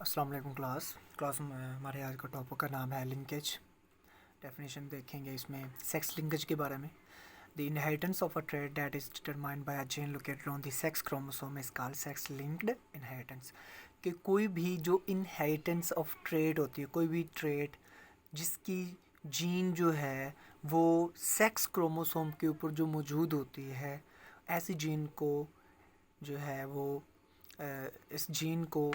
अस्सलाम वालेकुम क्लास में हमारे आज का टॉपिक का नाम है लिंकेज। डेफिनेशन देखेंगे इसमें सेक्स लिंकेज के बारे में। The inheritance of a trait that is determined by a gene located on the sex chromosome is called sex linked inheritance. कि कोई भी जो इनहेरिटेंस ऑफ ट्रेट होती है, कोई भी ट्रेट जिसकी जीन जो है वो सेक्स क्रोमोसोम के ऊपर जो मौजूद होती है, ऐसी जीन को जो है वो इस जीन को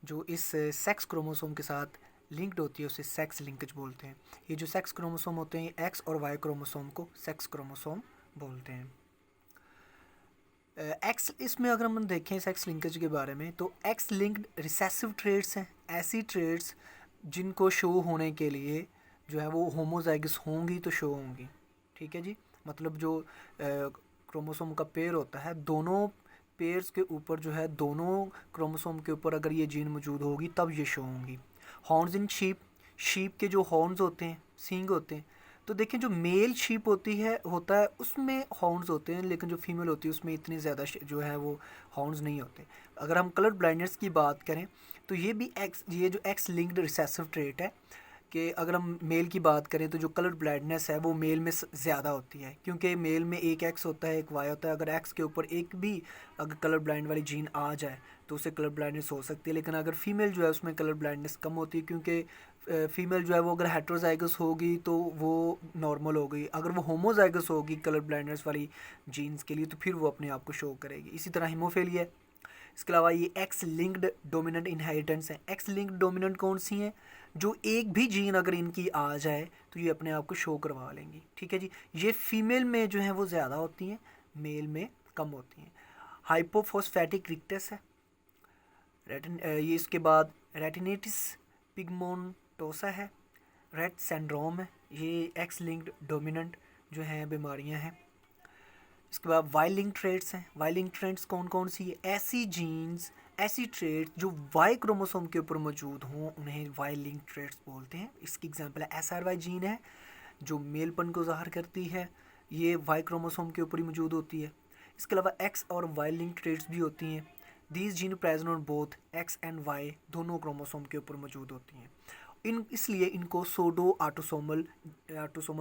जो इस सेक्स क्रोमोसोम के साथ लिंक्ड होती है उसे सेक्स लिंकेज बोलते हैं। ये जो सेक्स क्रोमोसोम होते हैं एक्स और वाई क्रोमोसोम को सेक्स क्रोमोसोम बोलते हैं। एक्स इसमें अगर हम देखें सेक्स लिंकेज के बारे में तो एक्स लिंक्ड रिसेसिव ट्रेट्स हैं, ऐसी ट्रेट्स जिनको शो होने के लिए जो है वो होमोजाइगस होंगी तो शो होंगी। ठीक है जी, मतलब जो क्रोमोसोम का पेयर होता है, दोनों पेयर्स के ऊपर जो है दोनों क्रोमोसोम के ऊपर अगर ये जीन मौजूद होगी तब ये शो होंगी। हॉर्न्स इन शीप, शीप के जो हॉर्न्स होते हैं, सींग होते हैं, तो देखें जो मेल शीप होता है उसमें हॉर्न्स होते हैं, लेकिन जो फीमेल होती है उसमें इतने ज़्यादा जो है वो हॉर्न्स नहीं होते। अगर हम कलर ब्लाइंडनेस की बात करें तो ये जो एक्स लिंक्ड रिसेसिव ट्रेट है कि अगर हम मेल की बात करें तो जो कलर ब्लाइंडनेस है वो मेल में ज़्यादा होती है, क्योंकि मेल में एक एक्स होता है एक वाई होता है। अगर एक्स के ऊपर एक भी अगर कलर ब्लाइंड वाली जीन आ जाए तो उसे कलर ब्लाइंडनेस हो सकती है, लेकिन अगर फीमेल जो है उसमें कलर ब्लाइंडनेस कम होती है, क्योंकि फीमेल जो है वो अगर हेट्रोजाइगस होगी तो वो नॉर्मल हो गई, अगर वो होमोजाइगस होगी कलर ब्लाइंडनेस वाली जीन्स के लिए तो फिर वो अपने आप को शो करेगी। इसी तरह हीमोफीलिया है। इसके अलावा ये एक्स लिंक्ड डोमिनेंट इनहेरिटेंस है। एक्स लिंक्ड डोमिनेंट कौन सी हैं? जो एक भी जीन अगर इनकी आ जाए तो ये अपने आप को शो करवा लेंगी। ठीक है जी, ये फीमेल में जो है वो ज़्यादा होती हैं, मेल में कम होती हैं। हाइपोफॉस्फैटिक रिक्टस है। ये इसके बाद रेटिनेटिस पिगमेंटोसा है। रेट सिंड्रोम है। ये एक्स लिंक्ड डोमिनेंट जो है बीमारियां हैं। इसके बाद वाई ट्रेड्स हैं। वाई ट्रेड्स कौन कौन सी है? ऐसी जीन्स, ऐसी ट्रेड्स जो वाई क्रोमोसोम के ऊपर मौजूद हों उन्हें वाई लिंक ट्रेड्स बोलते हैं। इसकी एग्जांपल है SRY जीन है जो मेलपन को ज़ाहिर करती है, ये वाई क्रोमोसोम के ऊपर ही मौजूद होती है। इसके अलावा एक्स और वाई लिंक ट्रेड्स भी होती हैं। These gene present on both X and Y, दोनों क्रोमोसोम के ऊपर मौजूद होती हैं। इसलिए इनको सोडो ऑटोसोमल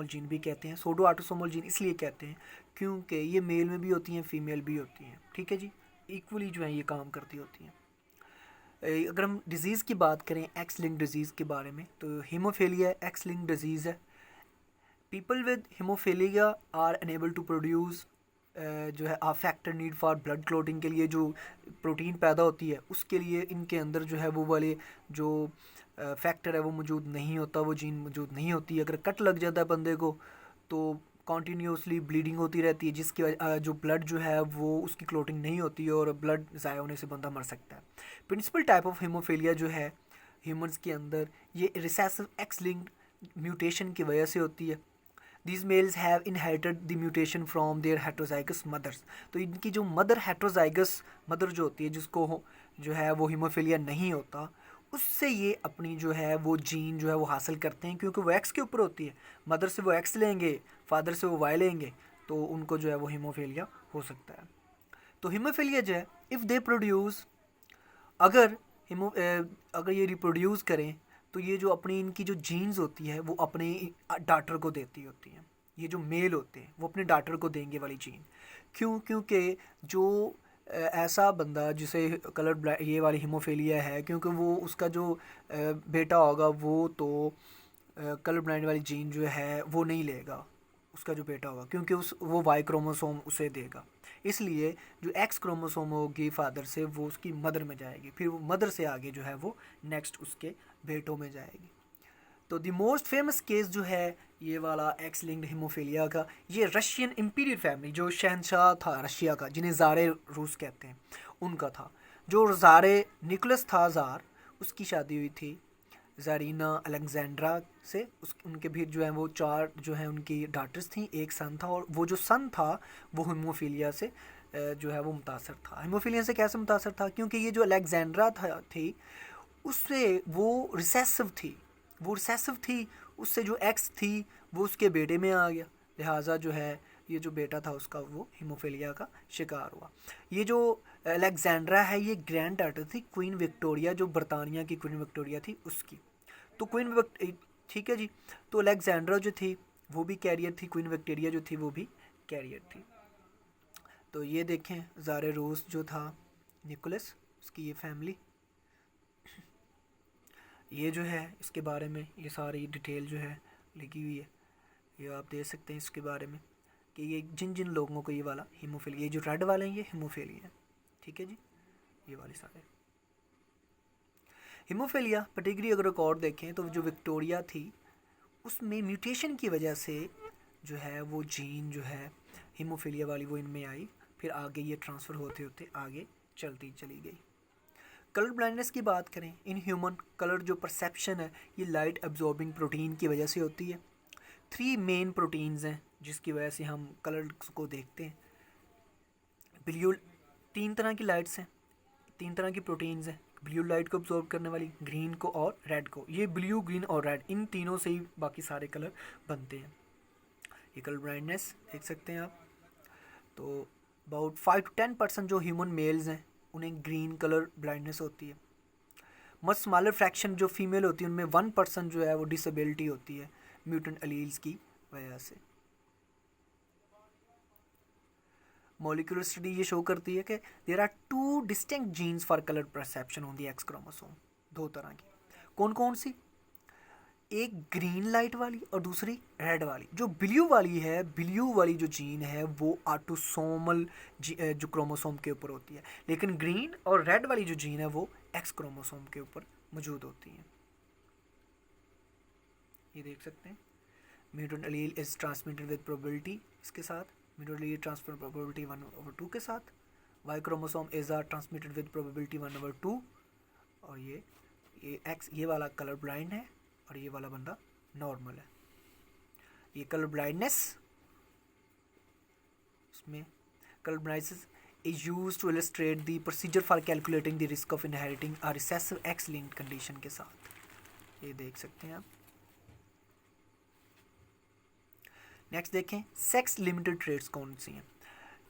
जीन भी कहते हैं। सोडो ऑटोसोमल जीन इसलिए कहते हैं क्योंकि ये मेल में भी होती हैं, फीमेल भी होती हैं। ठीक है जी, इक्वली जो है ये काम करती होती हैं। अगर हम डिज़ीज़ की बात करें एक्स लिंक डिज़ीज़ के बारे में तो हीमोफीलिया एक्स लिंक डिज़ीज़ है। People with haemophilia are unable to produce जो है a factor need for blood clotting के लिए जो प्रोटीन पैदा होती है उसके लिए इनके अंदर जो है वो वाले जो फैक्टर है वो मौजूद नहीं होता, वो जीन मौजूद नहीं होती। अगर कट लग जाता है बंदे को तो कॉन्टीन्यूसली ब्लीडिंग होती रहती है, जिसकी जो ब्लड जो है वो उसकी क्लोटिंग नहीं होती है और ब्लड ज़ाया होने से बंदा मर सकता है। प्रिंसिपल टाइप ऑफ हीमोफीलिया जो है ह्यूमंस के अंदर ये रिसेसिव एक्स लिंक्ड म्यूटेशन की वजह से होती है। These males have inherited the mutation from their heterozygous mothers। तो इनकी जो मदर हेट्रोजाइगस मदर जो होती है जिसको जो है वो हीमोफीलिया नहीं होता, उससे ये अपनी जो है वो जीन जो है वो हासिल करते हैं, क्योंकि वो एक्स के ऊपर होती है। मदर से वो एक्स लेंगे, फादर से वो वाई लेंगे, तो उनको जो है वो हीमोफीलिया हो सकता है। तो हीमोफीलिया जो है इफ़ दे प्रोड्यूस, अगर अगर ये रिप्रोड्यूस करें तो ये जो अपनी इनकी जो जीन्स होती है वो अपने डाटर को देती होती हैं। ये जो मेल होते हैं वो अपने डाटर को देंगे वाली जीन। क्यों? क्योंकि जो ऐसा बंदा जिसे ये वाली हीमोफीलिया है, क्योंकि वो उसका जो बेटा होगा वो तो कलर ब्लाइंड वाली जीन जो है वो नहीं लेगा उसका जो बेटा होगा, क्योंकि वो वाई क्रोमोसोम उसे देगा। इसलिए जो एक्स क्रोमोसोम होगी फादर से वो उसकी मदर में जाएगी, फिर वो मदर से आगे जो है वो नेक्स्ट उसके बेटों में जाएगी। तो द मोस्ट फेमस केस जो है ये वाला एक्स लिंक्ड हीमोफीलिया का, ये रशियन इम्पीरियल फैमिली जो शहनशाह था रशिया का, जिन्हें ज़ारे रूस कहते हैं, उनका था। जो ज़ारे निकोलस था ज़ार, उसकी शादी हुई थी ज़ारीना अलेक्जेंड्रा से। उनके भी जो है वो 4 जो है उनकी डॉटर्स थी, एक सन था, और वो जो सन था वो हीमोफीलिया से जो है वो मुतासर था। हीमोफीलिया से कैसे मुतासर था? क्योंकि ये जो अलेक्जेंड्रा थी उससे वो रिसेसिव थी, उससे जो एक्स थी वो उसके बेटे में आ गया, लिहाजा जो है ये जो बेटा था उसका वो हीमोफीलिया का शिकार हुआ। ये जो अलेक्जेंड्रा है, ये ग्रैंड डॉटर थी क्वीन विक्टोरिया, जो बरतानिया की क्वीन विक्टोरिया थी उसकी। तो ठीक है जी। तो अलेक्जेंड्रा जो थी वो भी कैरियर थी, क्वीन विक्टोरिया जो थी वो भी कैरियर थी। तो ये देखें ज़ारे रूस जो था निकोलस, उसकी ये फैमिली, ये जो है इसके बारे में ये सारी डिटेल जो है लिखी हुई है, ये आप देख सकते हैं इसके बारे में कि ये जिन जिन लोगों को ये वाला हीमोफीलिया, ये जो रेड वाले हैं ये हीमोफीलिया है, ठीक है जी। ये वाले सारे हीमोफीलिया पर्टिकुलरली अगर रिकॉर्ड देखें तो जो विक्टोरिया थी उसमें म्यूटेशन की वजह से जो है वो जीन जो है हीमोफीलिया वाली वो इनमें आई, फिर आगे ये ट्रांसफ़र होते होते आगे चलती चली गई। कलर ब्लाइंडनेस की बात करें, इन ह्यूमन कलर जो परसेप्शन है ये लाइट एब्जॉर्बिंग प्रोटीन की वजह से होती है। 3 मेन प्रोटीन्स हैं जिसकी वजह से हम कलर्स को देखते हैं। ब्लू, 3 तरह की लाइट्स हैं, 3 तरह की प्रोटीन्स हैं, ब्लू लाइट को अब्जॉर्ब करने वाली, ग्रीन को और रेड को। ये ब्लू, ग्रीन और रेड इन तीनों से ही बाकी सारे कलर बनते हैं। ये कलर ब्लाइंडनेस देख सकते हैं आप। तो अबाउट 5 to 10% जो ह्यूमन मेल्स हैं उन्हें ग्रीन कलर ब्लाइंडनेस होती है। मच स्मॉलर फ्रैक्शन जो फीमेल होती है उनमें 1% जो है वो डिसेबिलिटी होती है म्यूटेंट एलील्स की वजह से। मॉलिक्यूलर स्टडी ये शो करती है कि there are 2 distinct genes for colour perception on the X chromosome. 2 तरह की, कौन कौन सी? एक ग्रीन लाइट वाली और दूसरी रेड वाली। जो ब्लू वाली है, ब्लू वाली जो जीन है वो ऑटोसोमल जो क्रोमोसोम के ऊपर होती है, लेकिन ग्रीन और रेड वाली जो जीन है वो एक्स क्रोमोसोम के ऊपर मौजूद होती है। ये देख सकते हैं mutant allele is transmitted with probability, इसके साथ म्यूटेंट एलील ट्रांसफर प्रोबेबिलिटी 1/2 के साथ। Y chromosome is are transmitted with probability 1/2। और ये एक्स, ये वाला कलर ब्लाइंड है और ये वाला बंदा नॉर्मल है। ये कलर ब्लाइंडनेस, इसमें colour blindness is used to illustrate the procedure for calculating the risk of inheriting a recessive X-linked condition के साथ। ये देख सकते हैं आप। नेक्स्ट देखें सेक्स लिमिटेड ट्रेड्स कौन सी हैं।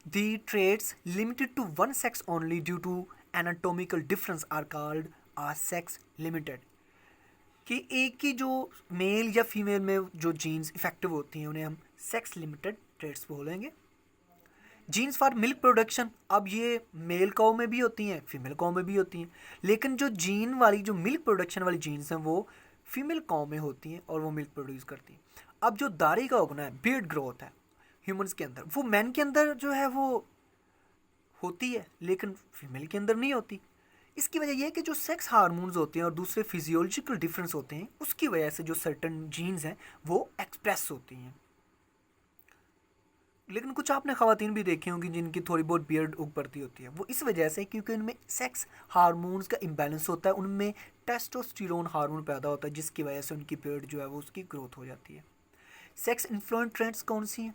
The traits limited to one sex only due to anatomical difference are called sex limited। कि एक की जो मेल या फीमेल में जो जीन्स इफेक्टिव होती हैं उन्हें हम सेक्स लिमिटेड ट्रेड्स बोलेंगे। जीन्स फॉर मिल्क प्रोडक्शन, अब ये मेल काउ में भी होती हैं फीमेल काउ में भी होती हैं, लेकिन जो जीन वाली जो मिल्क प्रोडक्शन वाली जीन्स हैं वो फीमेल काउ में होती हैं और वो मिल्क प्रोड्यूस करती हैं। अब जो दाढ़ी का उगना है, बियर्ड ग्रोथ है ह्यूमंस के अंदर, वो मैन के अंदर जो है वो होती है लेकिन फीमेल के अंदर नहीं होती। इसकी वजह यह है कि जो सेक्स हार्मोन्स होते हैं और दूसरे फिजियोलॉजिकल डिफरेंस होते हैं उसकी वजह से जो सर्टन जीन्स हैं वो एक्सप्रेस होती हैं। लेकिन कुछ आपने ख़वातीन भी देखी होंगी जिनकी थोड़ी बहुत बियर्ड उग पड़ती होती है, वो इस वजह से क्योंकि उनमें सेक्स हार्मोन्स का इम्बैलेंस होता है, उनमें टेस्टोस्टेरोन हार्मोन पैदा होता है जिसकी वजह से उनकी बियर्ड जो है वो उसकी ग्रोथ हो जाती है। सेक्स इन्फ्लुएंस ट्रेड्स कौन सी हैं?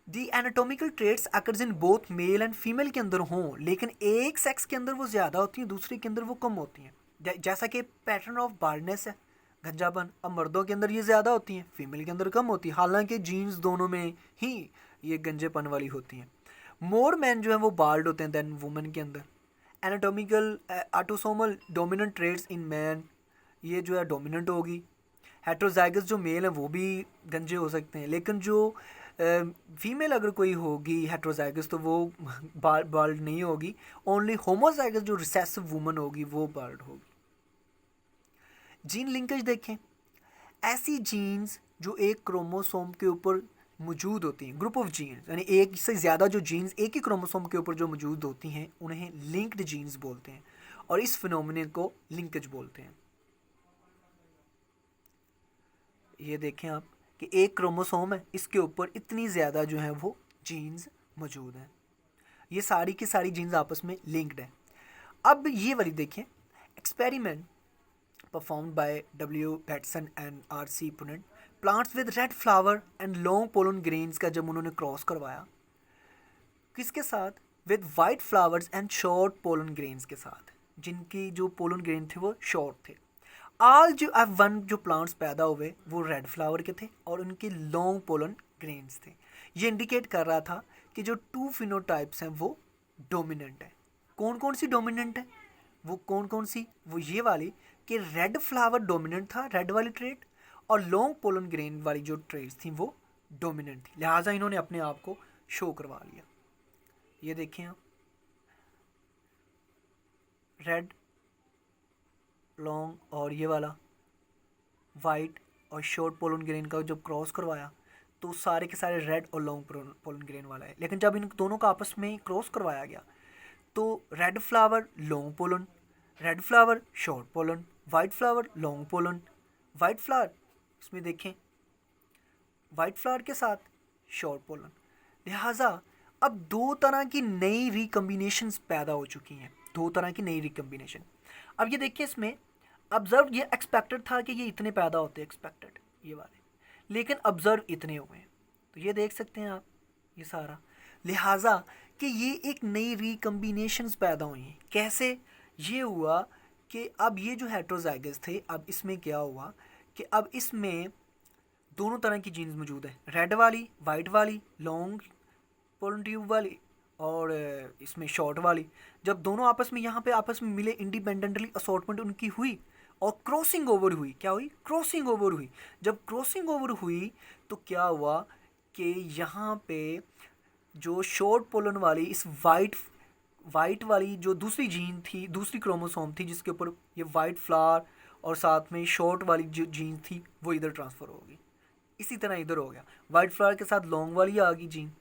The anatomical traits occurs in both male and female के अंदर हों, लेकिन एक सेक्स के अंदर वो ज़्यादा होती हैं दूसरे के अंदर वो कम होती हैं। जैसा कि पैटर्न ऑफ बार्डनेस है, गंजापन, अब मर्दों के अंदर ये ज़्यादा होती हैं फीमेल के अंदर कम होती है, हालांकि जीन्स दोनों में ही ये गंजेपन वाली होती हैं। मोर मैन जो है वो बाल्ड होते हैं देन वुमेन के अंदर। Anatomical autosomal dominant traits in man, ये जो है डोमिनेंट होगी। हेट्रोजाइगस जो मेल है वो भी गंजे हो सकते हैं, लेकिन जो फीमेल अगर कोई होगी हेट्रोजाइगस तो वो बाल्ड नहीं होगी, ओनली होमोजाइगस जो रिसेसिव वुमन होगी वो बाल्ड होगी। जीन लिंकेज देखें, ऐसी जीन्स जो एक क्रोमोसोम के ऊपर मौजूद होती हैं, ग्रुप ऑफ जीन्स यानी एक से ज़्यादा जो जीन्स एक ही क्रोमोसोम के ऊपर जो मौजूद होती हैं उन्हें लिंक्ड जीन्स बोलते हैं और इस फिनोमिना को लिंकेज बोलते हैं। ये देखें आप कि एक क्रोमोसोम है, इसके ऊपर इतनी ज़्यादा जो है वो जीन्स मौजूद हैं, ये सारी की सारी जीन्स आपस में लिंक्ड हैं। अब ये वाली देखें, experiment performed by W. Batson and R.C. Punnett, plants with red flower and long pollen grains का जब उन्होंने क्रॉस करवाया किसके साथ? With white flowers and short pollen grains के साथ, जिनकी जो पोलन ग्रेन थे वो शॉर्ट थे। ऑल जो F1 जो प्लांट्स पैदा हुए वो रेड फ्लावर के थे और उनके लॉन्ग पोलन ग्रेन्स थे। ये इंडिकेट कर रहा था कि जो 2 फिनोटाइप्स हैं वो डोमिनेंट है। कौन कौन सी डोमिनेंट है? वो कौन कौन सी? वो ये वाली कि रेड फ्लावर डोमिनेंट था, रेड वाली ट्रेड, और लॉन्ग पोलन ग्रेन वाली जो ट्रेड्स थी वो डोमिनेंट थी। लिहाजा इन्होंने अपने आप को शो करवा लिया। ये देखें आप, रेड लॉन्ग और ये वाला वाइट और शॉर्ट पोलन ग्रेन का जब क्रॉस करवाया तो सारे के सारे रेड और लॉन्ग पोलन ग्रेन वाला है। लेकिन जब इन दोनों का आपस में क्रॉस करवाया गया तो red flower long pollen, red flower short pollen, white flower long pollen, white flower, इसमें देखें वाइट फ्लावर के साथ शॉर्ट पोलन। लिहाजा अब दो तरह की नई रिकम्बिनेशंस पैदा हो चुकी हैं, दो तरह की नई रिकम्बिनेशन। अब ये देखिए, इसमें ऑब्जर्व, ये एक्सपेक्टेड था कि ये इतने पैदा होते हैं, एक्सपेक्टेड ये वाले, लेकिन ऑब्जर्व इतने हुए हैं। तो ये देख सकते हैं आप ये सारा। लिहाजा कि ये एक नई रिकम्बिनेशंस पैदा हुई हैं। कैसे? ये हुआ कि अब ये जो हेट्रोजाइगस थे, अब इसमें क्या हुआ कि अब इसमें दोनों तरह की जीन्स मौजूद है, रेड वाली, वाइट वाली, लॉन्ग पोलन ट्यूब वाली और इसमें शॉर्ट वाली। जब दोनों आपस में यहाँ पे आपस में मिले, इंडिपेंडेंटली असॉर्टमेंट उनकी हुई और क्रॉसिंग ओवर हुई। क्या हुई? क्रॉसिंग ओवर हुई। जब क्रॉसिंग ओवर हुई तो क्या हुआ कि यहाँ पे जो शॉर्ट पोलन वाली इस वाइट वाली जो दूसरी जीन थी, दूसरी क्रोमोसोम थी जिसके ऊपर ये वाइट फ्लावर और साथ में शॉर्ट वाली जो जीन थी वो इधर ट्रांसफ़र होगी। इसी तरह इधर हो गया, वाइट फ्लावर के साथ लॉन्ग वाली आ गई जीन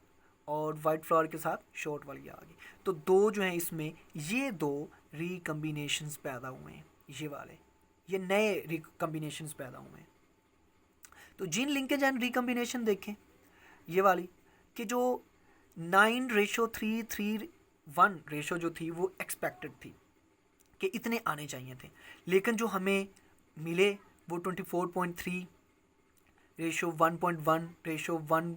और वाइट फ्लावर के साथ शॉर्ट वाली आ गई। तो दो जो हैं इसमें, ये दो रिकम्बिनेशंस पैदा हुए हैं, ये वाले, ये नए रिकम्बिनेशंस पैदा हुए हैं। तो जीन लिंकेज एंड रिकम्बिनेशन देखें, ये वाली कि जो 9:3:3:1 रेशो जो थी वो एक्सपेक्टेड थी कि इतने आने चाहिए थे, लेकिन जो हमें मिले वो 24.3 रेशो 1.1 रेशो 1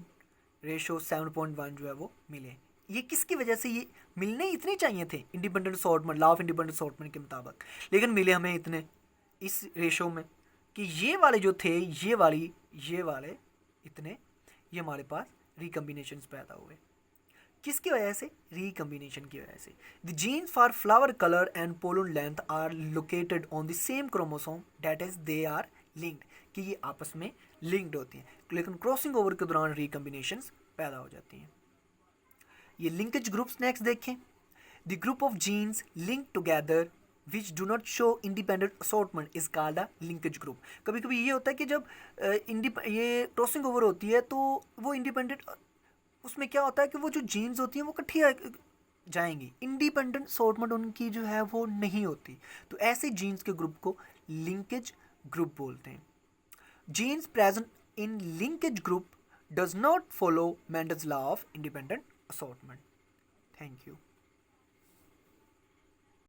रेशो 7.1 जो है वो मिले। ये किसकी वजह से? ये मिलने इतने चाहिए थे independent assortment, law of independent assortment के मुताबिक, लेकिन मिले हमें इतने इस रेशो में कि ये वाले जो थे, ये वाले इतने, ये हमारे पास रिकम्बिनेशंस पैदा हुए। किसकी वजह से? रिकम्बिनेशन की वजह से। The genes for flower colour and pollen length are located on the same chromosome, that is they are linked, कि ये आपस में लिंक्ड होती हैं, लेकिन क्रॉसिंग ओवर के दौरान रिकम्बिनेशंस पैदा हो जाती हैं। ये लिंकेज ग्रुप्स नेक्स्ट देखें। The group of genes link together which do not show independent assortment is called a linkage group. कभी कभी ये होता है कि जब ये क्रॉसिंग ओवर होती है तो वो इंडिपेंडेंट, उसमें क्या होता है कि वो जो जीन्स होती हैं वो इकट्ठी जाएंगी, इंडिपेंडेंट असॉर्टमेंट उनकी जो है वो नहीं होती। तो ऐसे जीन्स के ग्रुप को लिंकेज ग्रुप बोलते हैं। Genes present in linkage group does not follow Mendel's law of independent assortment. Thank you.